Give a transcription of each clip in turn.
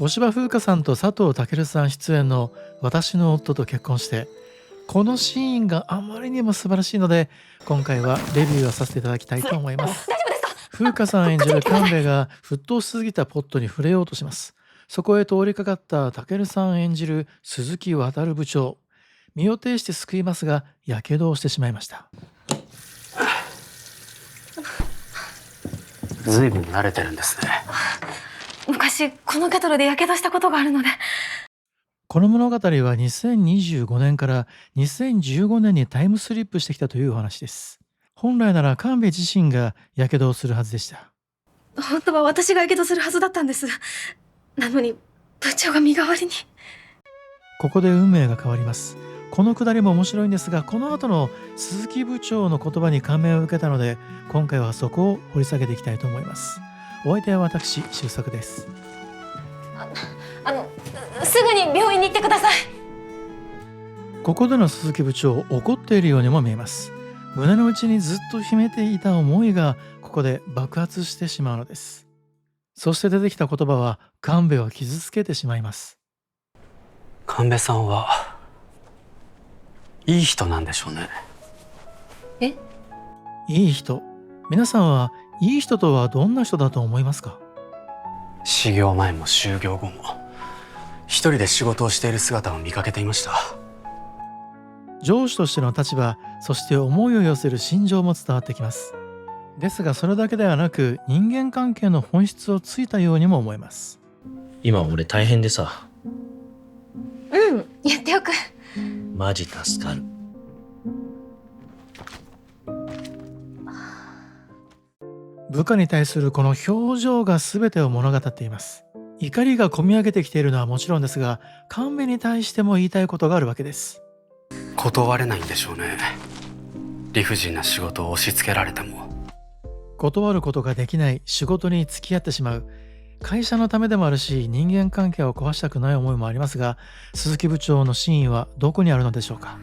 小芝風花さんと佐藤健さん出演の私の夫と結婚して、このシーンがあまりにも素晴らしいので、今回はレビューをさせていただきたいと思います。風花さん演じる神戸が沸騰しすぎたポットに触れようとします。そこへ通りかかった健さん演じる鈴木渉部長。身を挺して救いますが、やけどをしてしまいました。ずいぶん慣れてるんですね。昔このケトルでやけどしたことがあるので。この物語は2025年から2015年にタイムスリップしてきたというお話です。本来なら神戸自身がやけどをするはずでした。本当は私がやけどするはずだったんです。なのに部長が身代わりに。ここで運命が変わります。このくだりも面白いんですが、この後の鈴木部長の言葉に感銘を受けたので、今回はそこを掘り下げていきたいと思います。お相手は私、周作です。すぐに病院に行ってください。ここでの鈴木部長、怒っているようにも見えます。胸の内にずっと秘めていた思いがここで爆発してしまうのです。そして出てきた言葉は神戸を傷つけてしまいます。神戸さんはいい人なんでしょうね。いい人。皆さんはいい人とはどんな人だと思いますか？始業前も就業後も一人で仕事をしている姿を見かけていました。上司としての立場、そして思いを寄せる心情も伝わってきます。ですがそれだけではなく、人間関係の本質をついたようにも思えます。今俺大変でさ。言っておく。マジ助かる。部下に対するこの表情が全てを物語っています。怒りがこみ上げてきているのはもちろんですが、神戸に対しても言いたいことがあるわけです。断れないんでしょうね。理不尽な仕事を押し付けられても。断ることができない、仕事に付き合ってしまう。会社のためでもあるし、人間関係を壊したくない思いもありますが、鈴木部長の真意はどこにあるのでしょうか。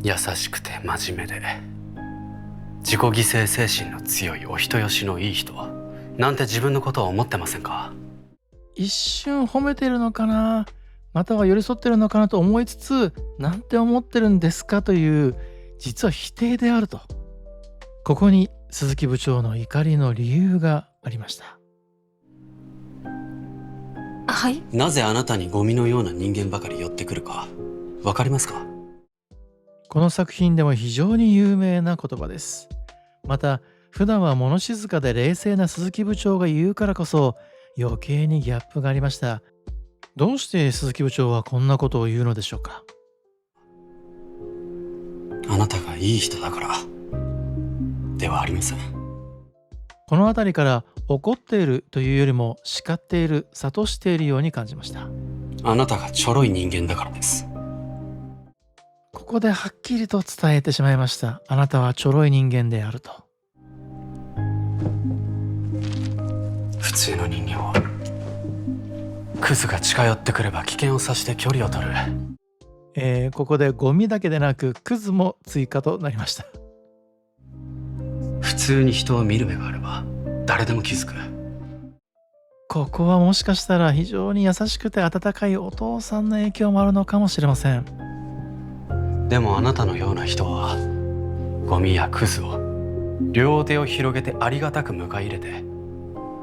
優しくて真面目で自己犠牲精神の強いお人よしのいい人なんて自分のことは思ってませんか？一瞬褒めてるのかな、または寄り添ってるのかなと思いつつ、なんて思ってるんですかという、実は否定であると。ここに鈴木部長の怒りの理由がありました。はい。なぜあなたにゴミのような人間ばかり寄ってくるかわかりますか？この作品でも非常に有名な言葉です。また普段は物静かで冷静な鈴木部長が言うからこそ、余計にギャップがありました。どうして鈴木部長はこんなことを言うのでしょうか。あなたがいい人だからではありません。この辺りから怒っているというよりも叱っている、諭しているように感じました。あなたがちょろい人間だからです。ここではっきりと伝えてしまいました。あなたはちょろい人間であると。普通の人間はクズが近寄ってくれば危険を察して距離を取る。ここでゴミだけでなくクズも追加となりました。普通に人を見る目があれば誰でも気づく。ここはもしかしたら非常に優しくて温かいお父さんの影響もあるのかもしれません。でもあなたのような人はゴミやクズを両手を広げてありがたく迎え入れて、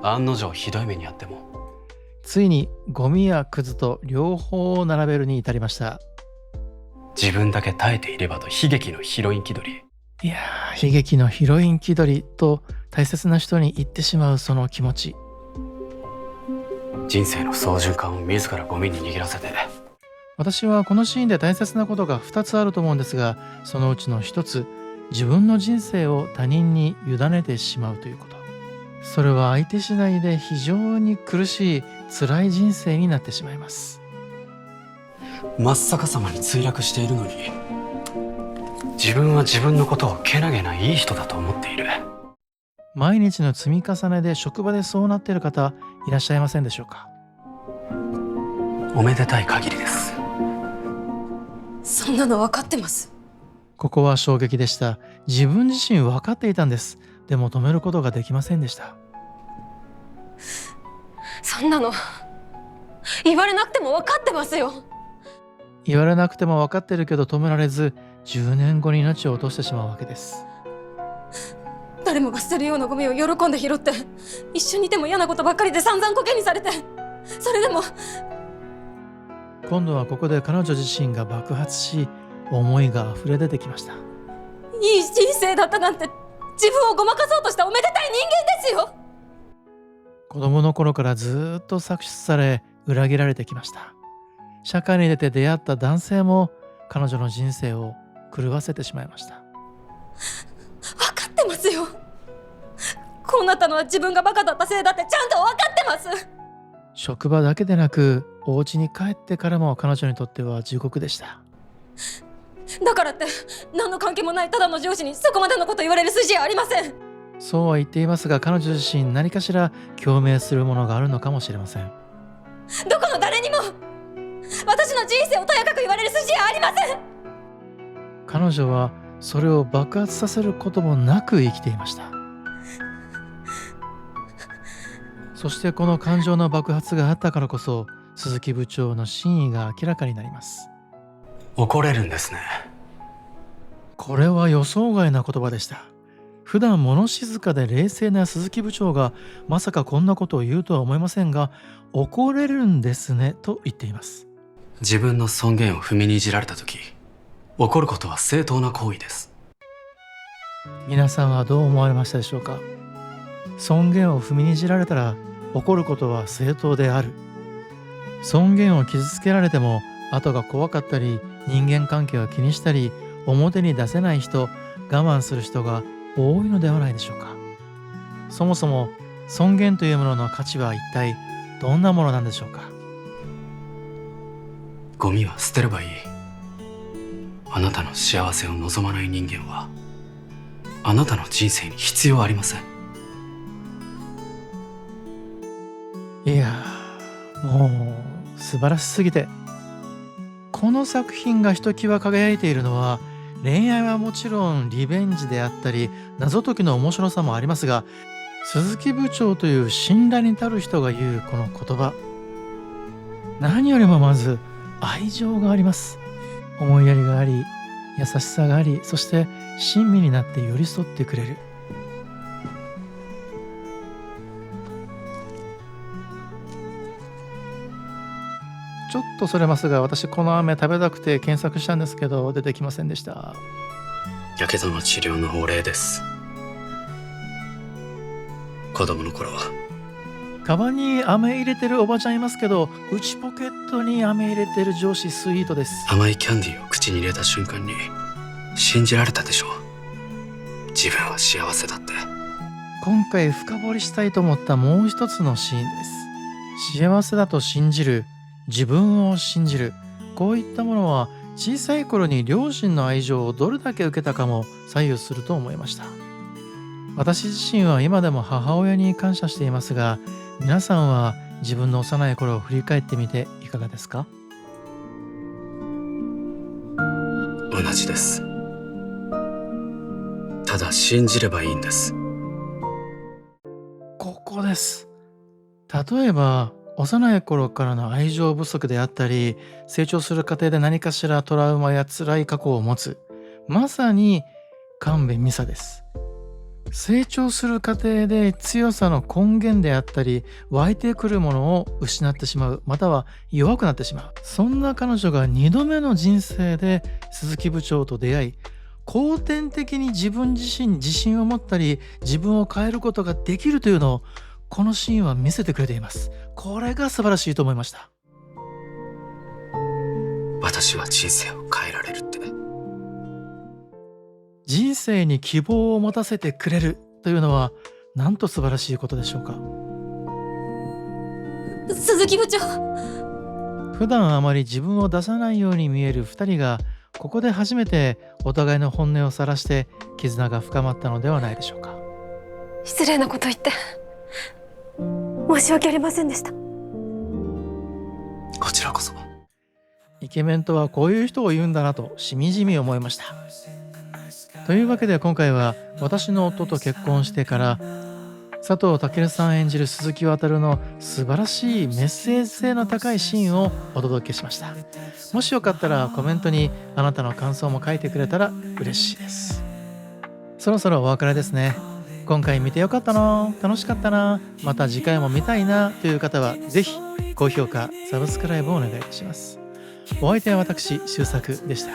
案の定ひどい目にあってもついにゴミやクズと両方を並べるに至りました。自分だけ耐えていればと悲劇のヒロイン気取り。いやー、悲劇のヒロイン気取りと大切な人に言ってしまうその気持ち。人生の総循環を自らゴミに握らせて。私はこのシーンで大切なことが2つあると思うんですが、そのうちの1つ、自分の人生を他人に委ねてしまうということ。それは相手次第で非常に苦しい辛い人生になってしまいます。真っ逆さまに墜落しているのに自分は自分のことをけなげないい人だと思っている。毎日の積み重ねで職場でそうなっている方いらっしゃいませんでしょうか。おめでたい限りです。そんなの分かってます。ここは衝撃でした。自分自身分かっていたんです。でも止めることができませんでした。そんなの言われなくても分かってますよ。言われなくても分かってるけど止められず、10年後に命を落としてしまうわけです。誰もが捨てるようなゴミを喜んで拾って、一緒にいても嫌なことばっかりで散々コケにされて、それでも今度はここで彼女自身が爆発し、思いが溢れ出てきました。いい人生だったなんて、自分をごまかそうとしたおめでたい人間ですよ。子供の頃からずーっと搾取され、裏切られてきました。社会に出て出会った男性も彼女の人生を狂わせてしまいました。分かってますよ。こうなったのは自分がバカだったせいだってちゃんと分かってます。職場だけでなく、お家に帰ってからも彼女にとっては地獄でした。だからって何の関係もないただの上司にそこまでのこと言われる筋合いありません。そうは言っていますが、彼女自身何かしら共鳴するものがあるのかもしれません。どこの誰にも私の人生をとやかく言われる筋合いありません。彼女はそれを爆発させることもなく生きていました。そしてこの感情の爆発があったからこそ、鈴木部長の真意が明らかになります。怒れるんですね。これは予想外な言葉でした。普段物静かで冷静な鈴木部長がまさかこんなことを言うとは思いませんが、怒れるんですねと言っています。自分の尊厳を踏みにじられた時、怒ることは正当な行為です。皆さんはどう思われましたでしょうか。尊厳を踏みにじられたら怒ることは正当である。尊厳を傷つけられても後が怖かったり、人間関係を気にしたり、表に出せない人、我慢する人が多いのではないでしょうか。そもそも尊厳というものの価値は一体どんなものなんでしょうか。ゴミは捨てればいい。あなたの幸せを望まない人間はあなたの人生に必要ありません。いやー、もう素晴らしすぎて、この作品がひときわ輝いているのは、恋愛はもちろんリベンジであったり謎解きの面白さもありますが、鈴木部長という信頼に足る人が言うこの言葉、何よりもまず愛情があります。思いやりがあり、優しさがあり、そして親身になって寄り添ってくれる。ちょっとそれますが、私この飴食べたくて検索したんですけど出てきませんでした。やけどの治療のお礼です。子供の頃はカバンに飴入れてるおばちゃんいますけど、内ポケットに飴入れてる上司スイートです。甘いキャンディーを口に入れた瞬間に信じられたでしょう。自分は幸せだって。今回深掘りしたいと思ったもう一つのシーンです。幸せだと信じる、自分を信じる、こういったものは小さい頃に両親の愛情をどれだけ受けたかも左右すると思いました。私自身は今でも母親に感謝していますが、皆さんは自分の幼い頃を振り返ってみていかがですか？同じです。ただ信じればいいんです。ここです。例えば幼い頃からの愛情不足であったり、成長する過程で何かしらトラウマや辛い過去を持つ、まさに神戸美沙です。成長する過程で強さの根源であったり、湧いてくるものを失ってしまう、または弱くなってしまう、そんな彼女が2度目の人生で鈴木部長と出会い、後天的に自分自身に自信を持ったり、自分を変えることができるというのをこのシーンは見せてくれています。これが素晴らしいと思いました。私は人生を変えられるって。人生に希望を持たせてくれるというのはなんと素晴らしいことでしょうか。鈴木部長、普段あまり自分を出さないように見える2人が、ここで初めてお互いの本音をさらして絆が深まったのではないでしょうか。失礼なこと言って申し訳ありませんでした。こちらこそ。イケメンとはこういう人を言うんだなとしみじみ思いました。というわけで今回は私の夫と結婚してから佐藤健さん演じる鈴木渉の素晴らしいメッセージ性の高いシーンをお届けしました。もしよかったらコメントにあなたの感想も書いてくれたら嬉しいです。そろそろお別れですね。今回見てよかったな、楽しかったな、また次回も見たいなという方はぜひ高評価、サブスクライブをお願いいたします。お相手は私、周作でした。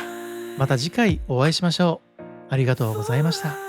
また次回お会いしましょう。ありがとうございました。